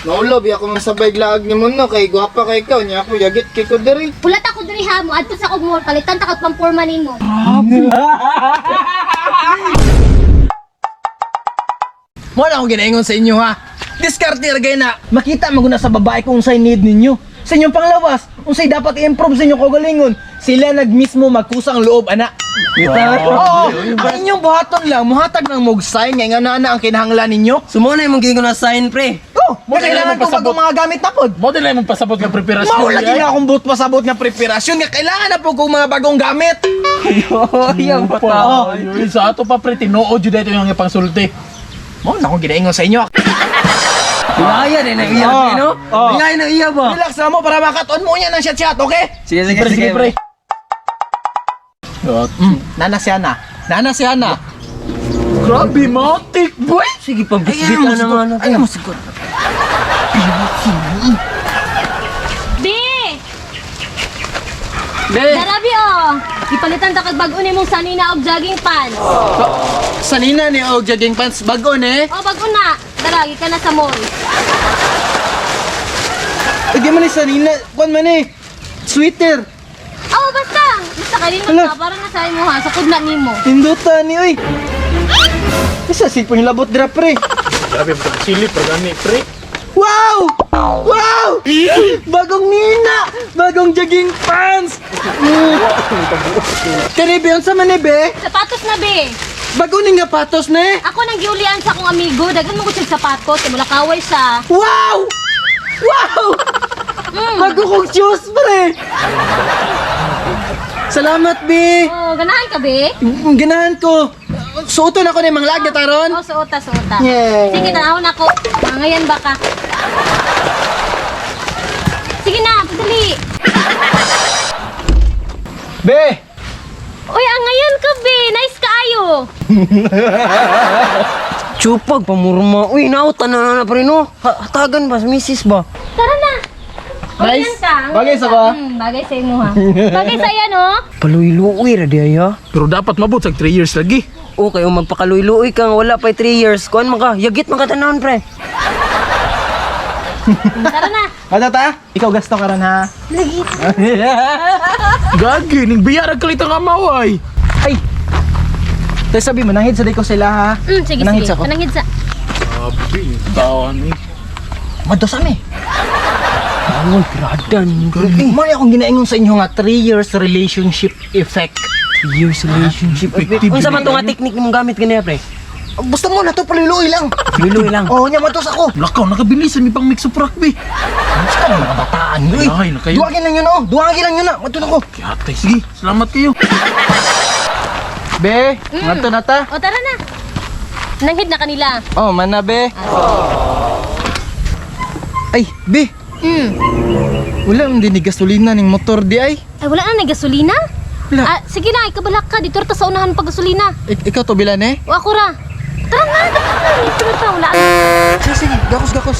Naulob, ako masabay laag ni mo no, kay gwapa kay ikaw, niya ako yagit kay ko diri. Pulat ako diri ha mo, adto sa kog mall, palitan ta kag pamporma nimo. Mo na akong ginaingon sa inyo ha. Diskarte ragay na makita maguna sa babae kung unsay need ninyo. Sa inyong panglawas, unsay dapat i-improve sa inyong kaugalingon. Sila nagmismo magkusang loob ana. Oo, ang inyong buhaton lang, muhatag ng mug-sign ngay nga na ang kinahanglan ninyo. Sumo na yung gingon na sign, pre. Oh, mo kailangan ko bagong mga gamit na pod. Mo din mong pasabot nga preparasyon. Mao lagi na akong buot pasabot nga preparasyon nga kailangan na po kong mga bagong gamit. Yung Pa. Sa ato pa pre tinuod jud ito yung pangsulti. Mo na akong ginaingon sa inyo. Bingaya din na iya, pre, no? Bingaya na iya ba? Relax na mo para makaton mo niya ng chat-chat, okay? Sige, sige, Pre, sige, pre. Nana siya na. Nana siya na. Grabe matik boy. Sige, pabitbitan naman. Ayaw mo siguro. Be! Be, Darabi oh. Ipalitan ta kag bag-o nimong sanina og jogging pants. sanina ni og jogging pants bago ni. O bag-o na. Daragi ka na sa mall. Hindi man ni sanina, kuan man ni. Sweater. Oh, basta. Basta kalimot Hala. ka para na sa imo ha, sa kudla nimo. Tindutan ni oy. Isa si lambot dira pre. Grabe mo sili pa gani pre. Wow! Wow! Bagong nina! Bagong jogging pants! Kani be unsa man ni be? Sapatos na be. Bago ni nga patos ni. Ako nang giulian sa akong amigo, daghan mo ko siya sapatos, kay mula kaway siya. Wow! Wow! Bago kong shoes pre. Salamat be. Oh, ganahan ka be? Ganahan ko. Suoton ako ni mga lag na taron. Oh, suota, suota. Yeah. Sige, tanawon ako. Ngayon baka. Sige na, padali. Be! Uy, ngayon ka be. Nice kaayo. Chupag, pamurma. Uy, nautan na pre, no? Hatagan ba? Misis ba? Tara na. Nice. Ayan ka. Bagay sa ba? Bagay sa imo ha. Bagay sa iya no? Paluy-luoy ra di ya. Pero dapat mabot sa 3 years lagi. Okay, kung magpakaluy-luoy ka, wala pa 3 years. Kuan man ka, yagit man ka tanan, pre. Tara na. Ano ta? Ikaw gasto ka ron ha? Lagi. Gagi ning biyara kalit ang amaway. Ay! Tay sabi mo, nanghid sa ko sila ha? Sige, Nanghid sige. sa ko. Nanghid sa. Abi, tawan ni. Mados ami. Awal, gradan. Mo akong ginaingon sa inyo nga 3 years relationship effect. 3 years relationship. Unsa man to nga technique mong gamit kaniya, pre? Gusto mo na to paluloy lang. Luloy lang. Oo, nya matos ako. Lakaw nakabilisan mi pang mix of rock be. Gusto ka mga bataan nyo Ay, na kayo. Duwagin lang yun oh. Duwagin lang yun na. Matos ako. Kiyatay, sige. Salamat kayo. Be, mato na ta. O, tara na. Nanghid na kanila. Oh, mana be. Ay, be. Wala ang dinig gasolina ning motor di ay. Ay, wala na gasolina? Wala. Ah, sige na, ikabalak ka. Dito ta sa unahan pag gasolina. Ikaw to bilan eh? O, ako ra. Tara na, tara na. Dito na ta, wala na. Sige, sige. Gakos, gakos.